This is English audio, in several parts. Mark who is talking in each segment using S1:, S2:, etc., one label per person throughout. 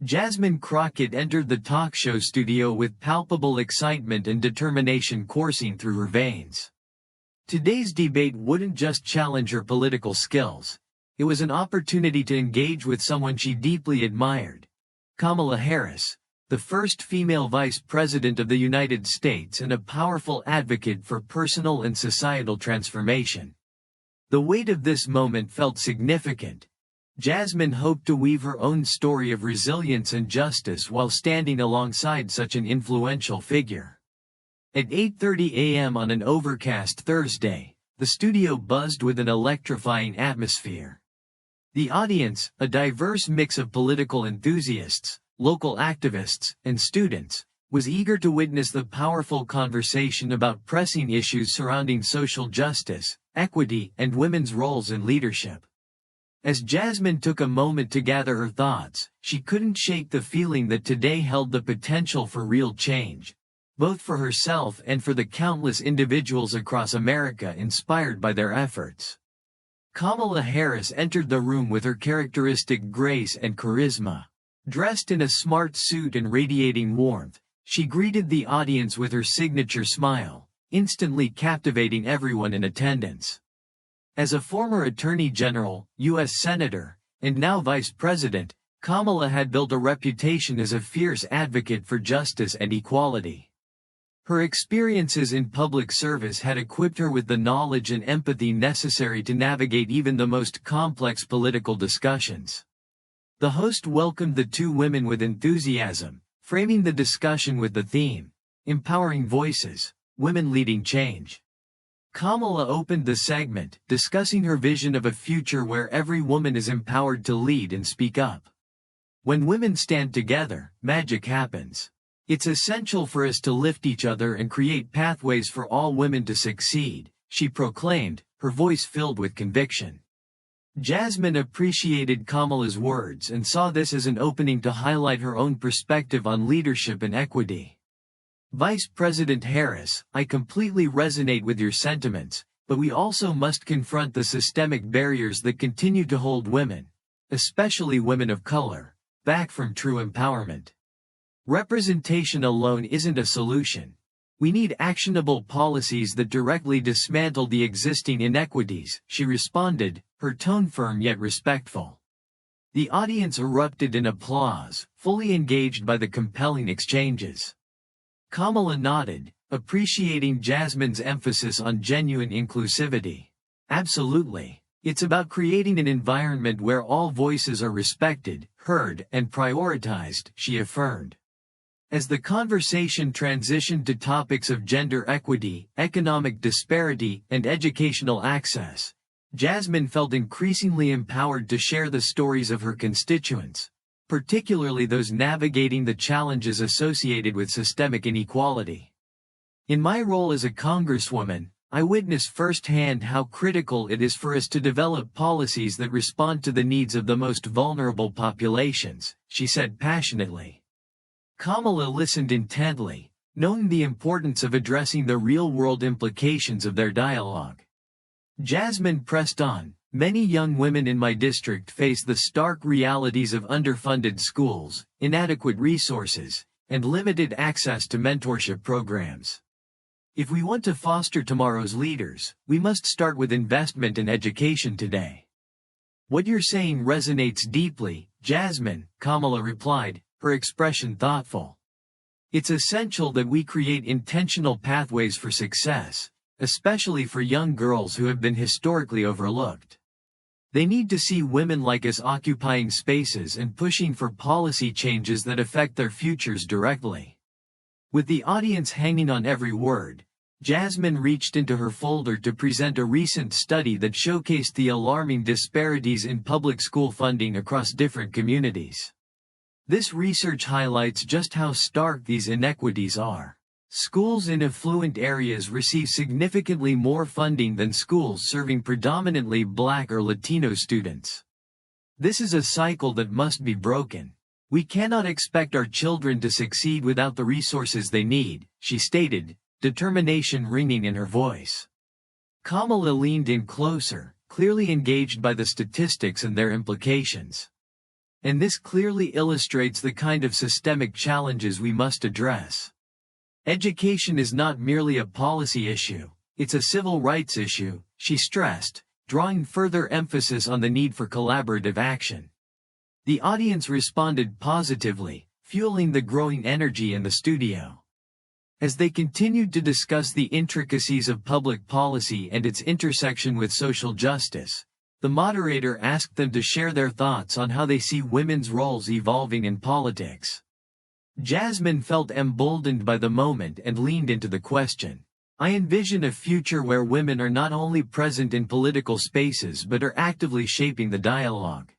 S1: Jasmine Crockett entered the talk show studio with palpable excitement and determination coursing through her veins. Today's debate wouldn't just challenge her political skills. It was an opportunity to engage with someone she deeply admired. Kamala Harris, the first female vice president of the United States and a powerful advocate for personal and societal transformation. The weight of this moment felt significant. Jasmine hoped to weave her own story of resilience and justice while standing alongside such an influential figure. At 8:30 a.m. on an overcast Thursday, the studio buzzed with an electrifying atmosphere. The audience, a diverse mix of political enthusiasts, local activists, and students, was eager to witness the powerful conversation about pressing issues surrounding social justice, equity, and women's roles in leadership. As Jasmine took a moment to gather her thoughts, she couldn't shake the feeling that today held the potential for real change, both for herself and for the countless individuals across America inspired by their efforts. Kamala Harris entered the room with her characteristic grace and charisma. Dressed in a smart suit and radiating warmth, she greeted the audience with her signature smile, instantly captivating everyone in attendance. As a former Attorney General, U.S. Senator, and now Vice President, Kamala had built a reputation as a fierce advocate for justice and equality. Her experiences in public service had equipped her with the knowledge and empathy necessary to navigate even the most complex political discussions. The host welcomed the two women with enthusiasm, framing the discussion with the theme, "Empowering Voices, Women Leading Change." Kamala opened the segment, discussing her vision of a future where every woman is empowered to lead and speak up. "When women stand together, magic happens. It's essential for us to lift each other and create pathways for all women to succeed," she proclaimed, her voice filled with conviction. Jasmine appreciated Kamala's words and saw this as an opening to highlight her own perspective on leadership and equity. "Vice President Harris, I completely resonate with your sentiments, but we also must confront the systemic barriers that continue to hold women, especially women of color, back from true empowerment. Representation alone isn't a solution. We need actionable policies that directly dismantle the existing inequities," she responded, her tone firm yet respectful. The audience erupted in applause, fully engaged by the compelling exchanges. Kamala nodded, appreciating Jasmine's emphasis on genuine inclusivity. "Absolutely. It's about creating an environment where all voices are respected, heard, and prioritized," she affirmed. As the conversation transitioned to topics of gender equity, economic disparity, and educational access, Jasmine felt increasingly empowered to share the stories of her constituents, particularly those navigating the challenges associated with systemic inequality. "In my role as a congresswoman, I witness firsthand how critical it is for us to develop policies that respond to the needs of the most vulnerable populations," she said passionately. Kamala listened intently, knowing the importance of addressing the real-world implications of their dialogue. Jasmine pressed on, "Many young women in my district face the stark realities of underfunded schools, inadequate resources, and limited access to mentorship programs. If we want to foster tomorrow's leaders, we must start with investment in education today." "What you're saying resonates deeply, Jasmine," Kamala replied, her expression thoughtful. "It's essential that we create intentional pathways for success, especially for young girls who have been historically overlooked. They need to see women like us occupying spaces and pushing for policy changes that affect their futures directly." With the audience hanging on every word, Jasmine reached into her folder to present a recent study that showcased the alarming disparities in public school funding across different communities. This research highlights just how stark these inequities are. Schools in affluent areas receive significantly more funding than schools serving predominantly Black or Latino students. "This is a cycle that must be broken. We cannot expect our children to succeed without the resources they need," she stated, determination ringing in her voice. Kamala leaned in closer, clearly engaged by the statistics and their implications. And this clearly illustrates the kind of systemic challenges we must address. Education is not merely a policy issue, it's a civil rights issue, she stressed, drawing further emphasis on the need for collaborative action. The audience responded positively, fueling the growing energy in the studio. As they continued to discuss the intricacies of public policy and its intersection with social justice, the moderator asked them to share their thoughts on how they see women's roles evolving in politics. Jasmine felt emboldened by the moment and leaned into the question. I envision a future where women are not only present in political spaces but are actively shaping the dialogue.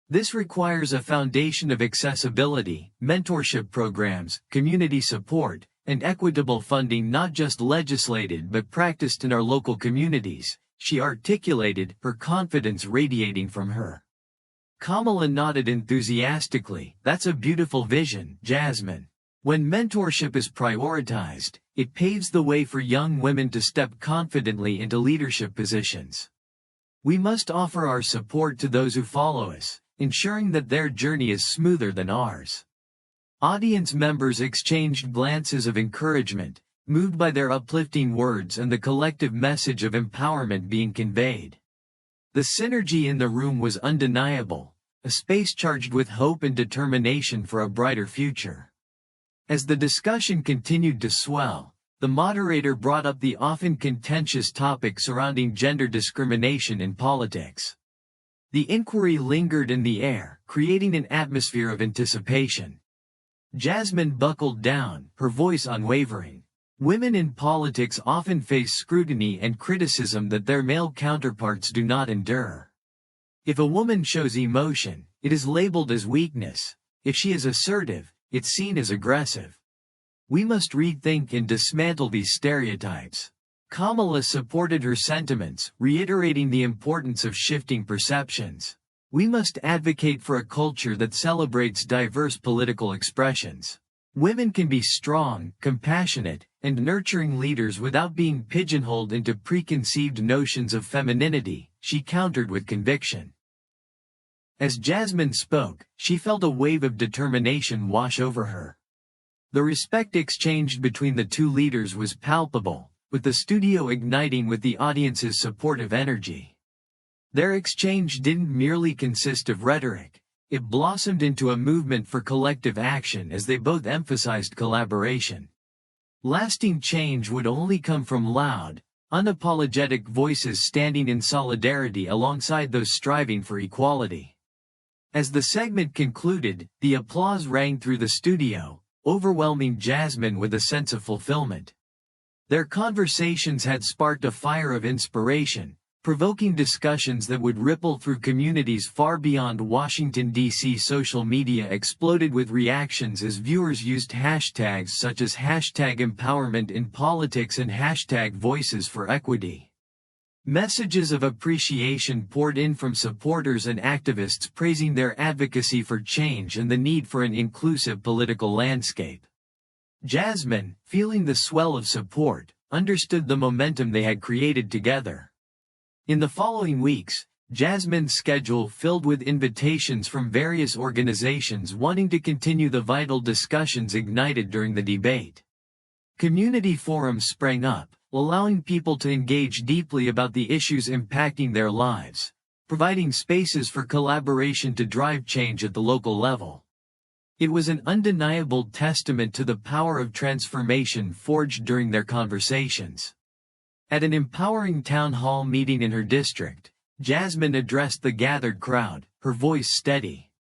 S1: This requires a foundation of accessibility, mentorship programs, community support, and equitable funding not just legislated but practiced in our local communities, she articulated, her confidence radiating from her. Kamala nodded enthusiastically. That's a beautiful vision, Jasmine. When mentorship is prioritized, it paves the way for young women to step confidently into leadership positions. We must offer our support to those who follow us, ensuring that their journey is smoother than ours. Audience members exchanged glances of encouragement, moved by their uplifting words and the collective message of empowerment being conveyed. The synergy in the room was undeniable, a space charged with hope and determination for a brighter future. As the discussion continued to swell, the moderator brought up the often contentious topic surrounding gender discrimination in politics. The inquiry lingered in the air, creating an atmosphere of anticipation. Jasmine buckled down, her voice unwavering. Women in politics often face scrutiny and criticism that their male counterparts do not endure. If a woman shows emotion, it is labeled as weakness. If she is assertive, it's seen as aggressive. We must rethink and dismantle these stereotypes. Kamala supported her sentiments, reiterating the importance of shifting perceptions. We must advocate for a culture that celebrates diverse political expressions. Women can be strong, compassionate, and nurturing leaders without being pigeonholed into preconceived notions of femininity, she countered with conviction. As Jasmine spoke, she felt a wave of determination wash over her. The respect exchanged between the two leaders was palpable, with the studio igniting with the audience's supportive energy. Their exchange didn't merely consist of rhetoric, it blossomed into a movement for collective action as they both emphasized collaboration. Lasting change would only come from loud, unapologetic voices standing in solidarity alongside those striving for equality. As the segment concluded, the applause rang through the studio, overwhelming Jasmine with a sense of fulfillment. Their conversations had sparked a fire of inspiration, provoking discussions that would ripple through communities far beyond Washington, D.C. Social media exploded with reactions as viewers used hashtags such as #EmpowermentInPolitics and #VoicesForEquity. Messages of appreciation poured in from supporters and activists praising their advocacy for change and the need for an inclusive political landscape. Jasmine, feeling the swell of support, understood the momentum they had created together. In the following weeks, Jasmine's schedule filled with invitations from various organizations wanting to continue the vital discussions ignited during the debate. Community forums sprang up, allowing people to engage deeply about the issues impacting their lives, providing spaces for collaboration to drive change at the local level. It was an undeniable testament to the power of transformation forged during their conversations. At an empowering town hall meeting in her district, Jasmine addressed the gathered crowd, her voice steady.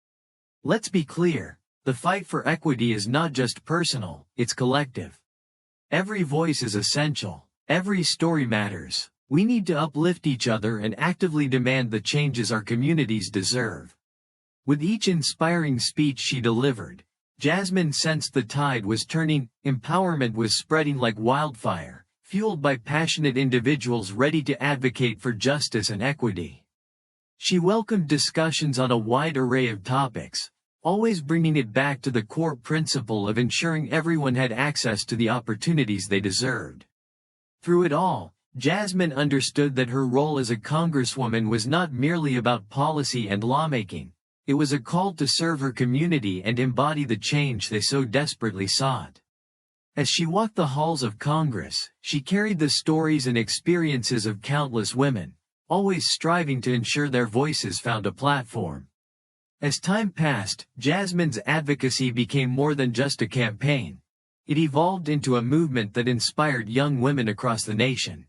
S1: Let's be clear, the fight for equity is not just personal, it's collective. Every voice is essential. Every story matters. We need to uplift each other and actively demand the changes our communities deserve. With each inspiring speech she delivered, Jasmine sensed the tide was turning, empowerment was spreading like wildfire, fueled by passionate individuals ready to advocate for justice and equity. She welcomed discussions on a wide array of topics, always bringing it back to the core principle of ensuring everyone had access to the opportunities they deserved. Through it all, Jasmine understood that her role as a congresswoman was not merely about policy and lawmaking, It was a call to serve her community and embody the change they so desperately sought. As she walked the halls of Congress, she carried the stories and experiences of countless women, always striving to ensure their voices found a platform. As time passed, Jasmine's advocacy became more than just a campaign. It evolved into a movement that inspired young women across the nation.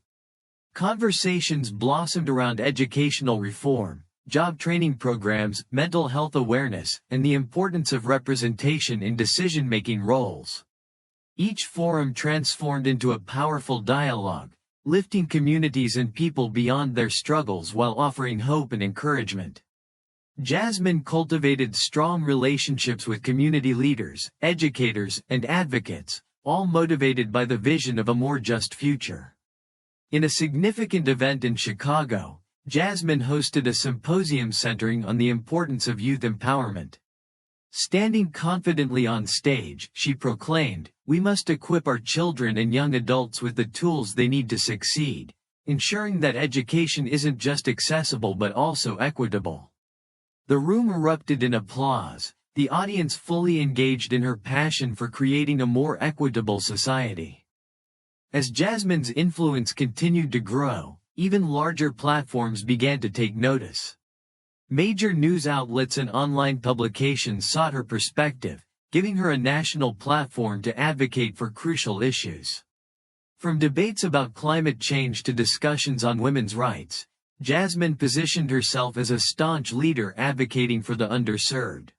S1: Conversations blossomed around educational reform, job training programs, mental health awareness, and the importance of representation in decision-making roles. Each forum transformed into a powerful dialogue, lifting communities and people beyond their struggles while offering hope and encouragement. Jasmine cultivated strong relationships with community leaders, educators, and advocates, all motivated by the vision of a more just future. In a significant event in Chicago, Jasmine hosted a symposium centering on the importance of youth empowerment. Standing confidently on stage, she proclaimed, "We must equip our children and young adults with the tools they need to succeed, ensuring that education isn't just accessible but also equitable." The room erupted in applause, the audience fully engaged in her passion for creating a more equitable society. As Jasmine's influence continued to grow, even larger platforms began to take notice. Major news outlets and online publications sought her perspective, giving her a national platform to advocate for crucial issues. From debates about climate change to discussions on women's rights, Jasmine positioned herself as a staunch leader advocating for the underserved.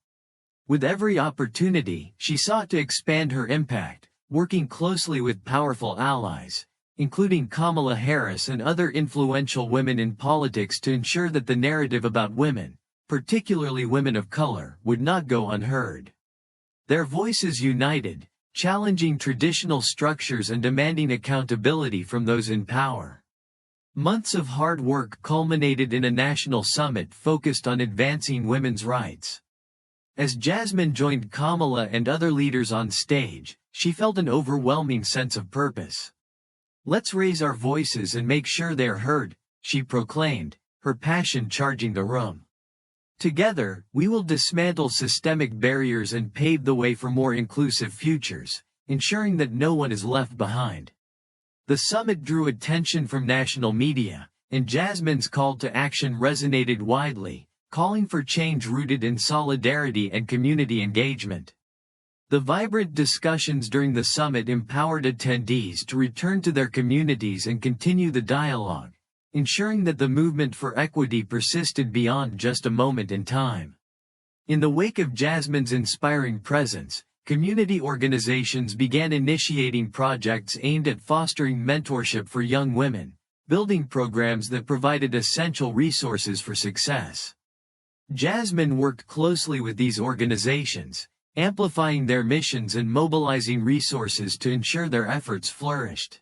S1: With every opportunity, she sought to expand her impact, working closely with powerful allies, including Kamala Harris and other influential women in politics, to ensure that the narrative about women, particularly women of color, would not go unheard. Their voices united, challenging traditional structures and demanding accountability from those in power. Months of hard work culminated in a national summit focused on advancing women's rights. As Jasmine joined Kamala and other leaders on stage, she felt an overwhelming sense of purpose. "Let's raise our voices and make sure they're heard," she proclaimed, her passion charging the room. "Together, we will dismantle systemic barriers and pave the way for more inclusive futures, ensuring that no one is left behind." The summit drew attention from national media, and Jasmine's call to action resonated widely, calling for change rooted in solidarity and community engagement. The vibrant discussions during the summit empowered attendees to return to their communities and continue the dialogue, ensuring that the movement for equity persisted beyond just a moment in time. In the wake of Jasmine's inspiring presence, community organizations began initiating projects aimed at fostering mentorship for young women, building programs that provided essential resources for success. Jasmine worked closely with these organizations, amplifying their missions and mobilizing resources to ensure their efforts flourished.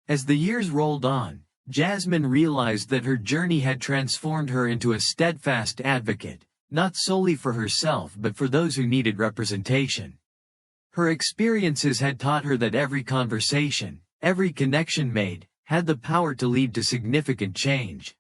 S1: As the years rolled on, Jasmine realized that her journey had transformed her into a steadfast advocate, not solely for herself but for those who needed representation. Her experiences had taught her that every conversation, every connection made, had the power to lead to significant change.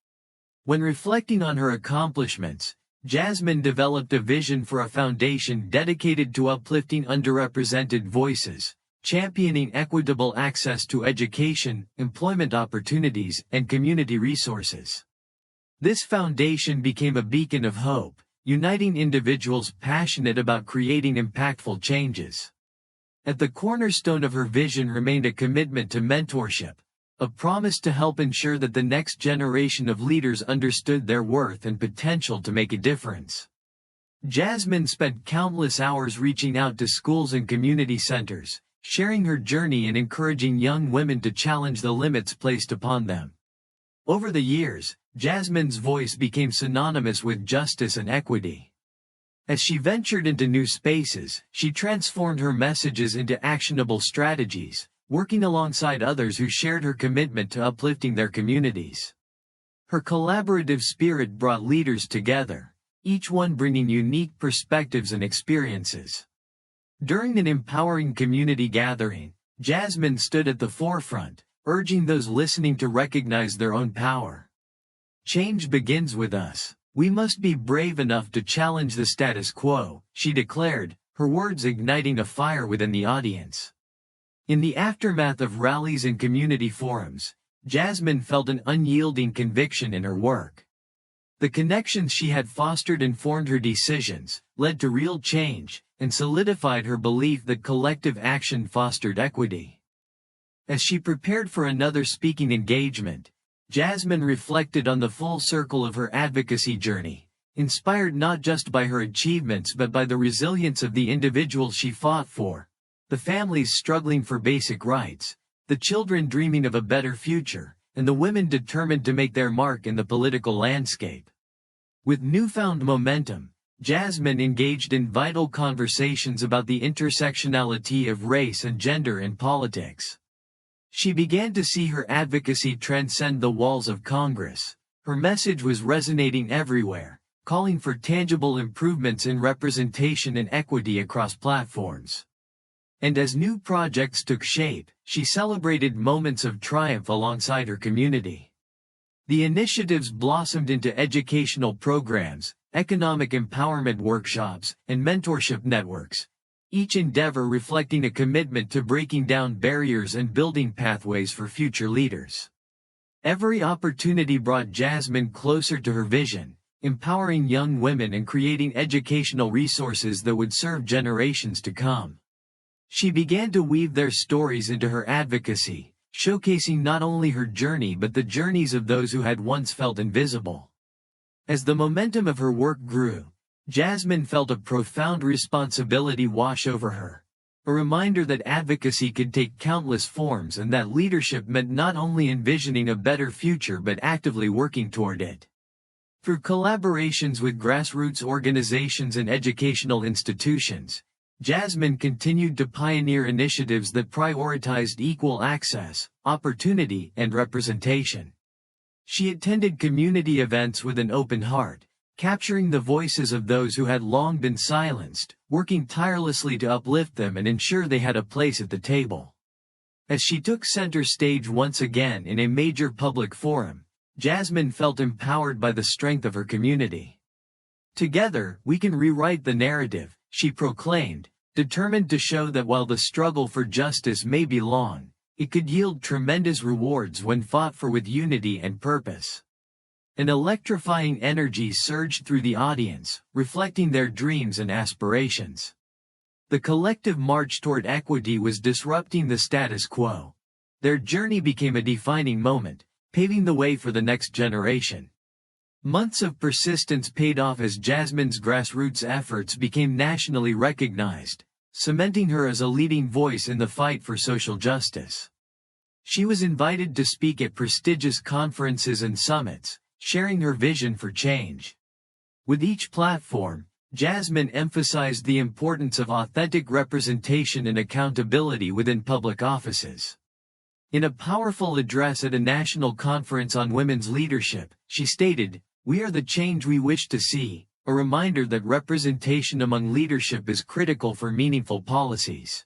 S1: When reflecting on her accomplishments, Jasmine developed a vision for a foundation dedicated to uplifting underrepresented voices, championing equitable access to education, employment opportunities, and community resources. This foundation became a beacon of hope, uniting individuals passionate about creating impactful changes. At the cornerstone of her vision remained a commitment to mentorship, a promise to help ensure that the next generation of leaders understood their worth and potential to make a difference. Jasmine spent countless hours reaching out to schools and community centers, sharing her journey and encouraging young women to challenge the limits placed upon them. Over the years, Jasmine's voice became synonymous with justice and equity. As she ventured into new spaces, she transformed her messages into actionable strategies, working alongside others who shared her commitment to uplifting their communities. Her collaborative spirit brought leaders together, each one bringing unique perspectives and experiences. During an empowering community gathering, Jasmine stood at the forefront, urging those listening to recognize their own power. "Change begins with us. "We must be brave enough to challenge the status quo," she declared, her words igniting a fire within the audience. In the aftermath of rallies and community forums, Jasmine felt an unyielding conviction in her work. The connections she had fostered informed her decisions, led to real change, and solidified her belief that collective action fostered equity. As she prepared for another speaking engagement, Jasmine reflected on the full circle of her advocacy journey, inspired not just by her achievements but by the resilience of the individuals she fought for, the families struggling for basic rights, the children dreaming of a better future, and the women determined to make their mark in the political landscape. With newfound momentum, Jasmine engaged in vital conversations about the intersectionality of race and gender in politics. She began to see her advocacy transcend the walls of Congress. Her message was resonating everywhere, calling for tangible improvements in representation and equity across platforms. And as new projects took shape, she celebrated moments of triumph alongside her community. The initiatives blossomed into educational programs, economic empowerment workshops, and mentorship networks, each endeavor reflecting a commitment to breaking down barriers and building pathways for future leaders. Every opportunity brought Jasmine closer to her vision, empowering young women and creating educational resources that would serve generations to come. She began to weave their stories into her advocacy, showcasing not only her journey but the journeys of those who had once felt invisible. As the momentum of her work grew, Jasmine felt a profound responsibility wash over her, a reminder that advocacy could take countless forms and that leadership meant not only envisioning a better future but actively working toward it. Through collaborations with grassroots organizations and educational institutions, Jasmine continued to pioneer initiatives that prioritized equal access, opportunity, and representation. She attended community events with an open heart, capturing the voices of those who had long been silenced, working tirelessly to uplift them and ensure they had a place at the table. As she took center stage once again in a major public forum, Jasmine felt empowered by the strength of her community. "Together, we can rewrite the narrative," she proclaimed, determined to show that while the struggle for justice may be long, it could yield tremendous rewards when fought for with unity and purpose. An electrifying energy surged through the audience, reflecting their dreams and aspirations. The collective march toward equity was disrupting the status quo. Their journey became a defining moment, paving the way for the next generation. Months of persistence paid off as Jasmine's grassroots efforts became nationally recognized, cementing her as a leading voice in the fight for social justice. She was invited to speak at prestigious conferences and summits, sharing her vision for change. With each platform, Jasmine emphasized the importance of authentic representation and accountability within public offices. In a powerful address at a national conference on women's leadership, she stated, "We are the change we wish to see," a reminder that representation among leadership is critical for meaningful policies.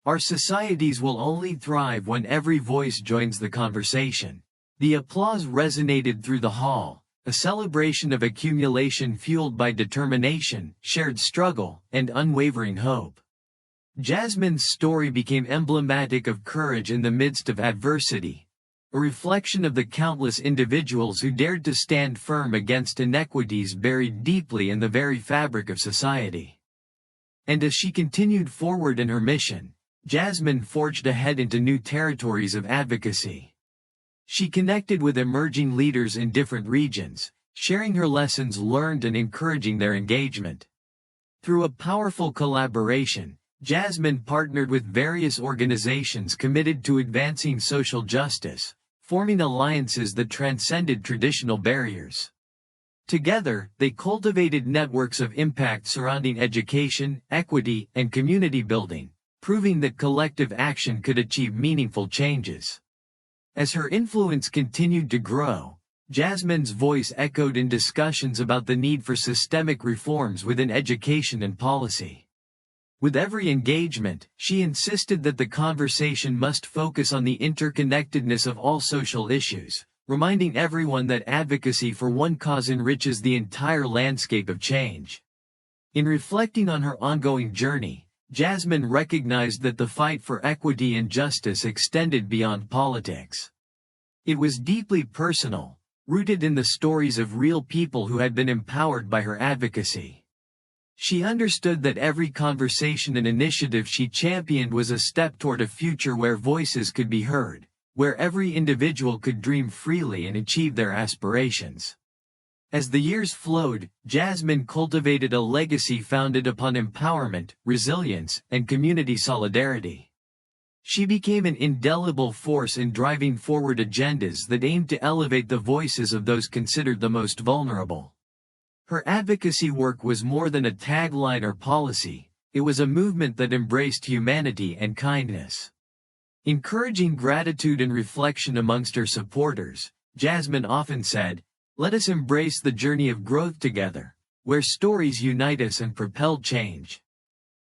S1: Our societies will only thrive when every voice joins the conversation. The applause resonated through the hall, a celebration of accumulation fueled by determination, shared struggle, and unwavering hope. Jasmine's story became emblematic of courage in the midst of adversity, a reflection of the countless individuals who dared to stand firm against inequities buried deeply in the very fabric of society. And as she continued forward in her mission, Jasmine forged ahead into new territories of advocacy. She connected with emerging leaders in different regions, sharing her lessons learned and encouraging their engagement. Through a powerful collaboration, Jasmine partnered with various organizations committed to advancing social justice, forming alliances that transcended traditional barriers. Together, they cultivated networks of impact surrounding education, equity, and community building, proving that collective action could achieve meaningful changes. As her influence continued to grow, Jasmine's voice echoed in discussions about the need for systemic reforms within education and policy. With every engagement, she insisted that the conversation must focus on the interconnectedness of all social issues, reminding everyone that advocacy for one cause enriches the entire landscape of change. In reflecting on her ongoing journey, Jasmine recognized that the fight for equity and justice extended beyond politics. It was deeply personal, rooted in the stories of real people who had been empowered by her advocacy. She understood that every conversation and initiative she championed was a step toward a future where voices could be heard, where every individual could dream freely and achieve their aspirations. As the years flowed, Jasmine cultivated a legacy founded upon empowerment, resilience, and community solidarity. She became an indelible force in driving forward agendas that aimed to elevate the voices of those considered the most vulnerable. Her advocacy work was more than a tagline or policy, it was a movement that embraced humanity and kindness. Encouraging gratitude and reflection amongst her supporters, Jasmine often said, "Let us embrace the journey of growth together, where stories unite us and propel change."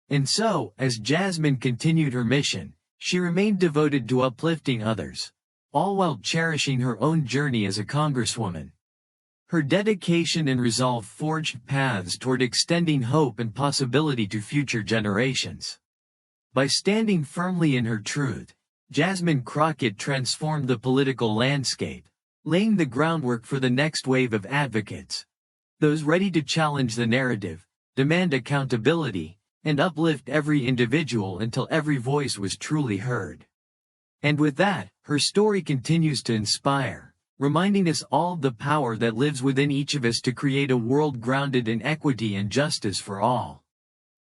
S1: And so, as Jasmine continued her mission, she remained devoted to uplifting others, all while cherishing her own journey as a congresswoman. Her dedication and resolve forged paths toward extending hope and possibility to future generations. By standing firmly in her truth, Jasmine Crockett transformed the political landscape, laying the groundwork for the next wave of advocates, those ready to challenge the narrative, demand accountability, and uplift every individual until every voice was truly heard. And with that, her story continues to inspire, reminding us all of the power that lives within each of us to create a world grounded in equity and justice for all.